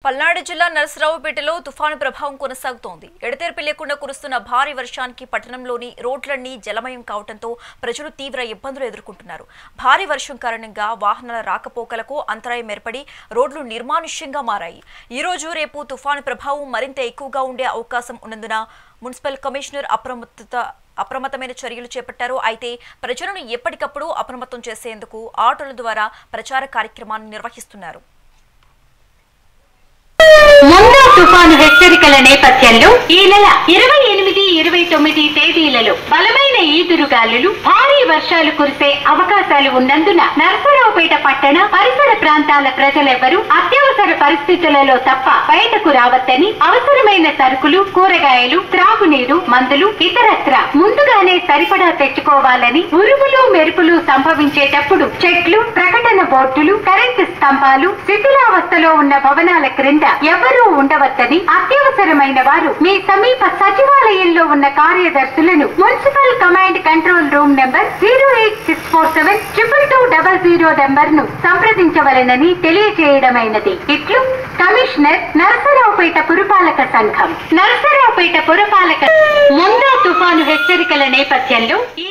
పల్నాడు జిల్లా నరసరావుపేటలో తుఫాను ప్రభావం కొనసాగుతోంది. ఎడతెరిపి లేకుండా కురుస్తున్న భారీ వర్షానికి పట్టణంలోని రోడ్లన్నీ జలమయం కావడంతో ప్రజలు తీవ్ర ఇబ్బందులు ఎదుర్కొంటున్నారు. భారీ వర్షం కారణంగా వాహనాల రాకపోకలకు అంతరాయం ఏర్పడి రోడ్లు నిర్మానుష్యంగా మారాయి. ఈ రోజు రేపు తుఫాను ప్రభావం మరింత ఎక్కువగా ఉండే అవకాశం ఉన్నందున మున్సిపల్ కమిషనర్ అప్రమత్తమైన చర్యలు చేపట్టారు. అయితే ప్రజలను ఎప్పటికప్పుడు అప్రమత్తం చేసేందుకు ఆటోల ద్వారా ప్రచార కార్యక్రమాన్ని నిర్వహిస్తున్నారు. ముందా తుఫాను హెచ్చరికల నేపథ్యంలో ఈ నెల 28, 29 తేదీలలో బలమైన ఈదురుగాలులు, భారీ వర్షాలు కురిసే అవకాశాలు ఉన్నందున నరసరావుపేట పట్టణ పరిసర ప్రాంతాల ప్రజలెవరూ అత్యవసర పరిస్థితులలో తప్ప బయటకు రావద్దని, అవసరమైన సరుకులు, కూరగాయలు, త్రాగునీరు, మందులు ఇతరత్ర ముందుగానే సరిపడా తెచ్చుకోవాలని, ఉరుములు మెరుపులు సంభవించేటప్పుడు చెట్లు, ప్రకటన బోర్డులు, కరెంటు స్తంభాలు, శిథిలావస్థలో ఉన్న భవనాల క్రింద ఎవరూ ఉండవద్దని, అత్యవసరమైన వారు మీ సమీప సచివాలయంలో ఉన్న కార్యదర్శులను municipal command control room number 086472200 number ను సంప్రదించవలెనని తెలియజేయడమైనది. ఇట్లు కమిషనర్, నరసరావుపేట పురపాలక సంఘం. నరసరావుపేట పురపాలక ముందా తుఫాను హెచ్చరికల నేపథ్యంలో ఈ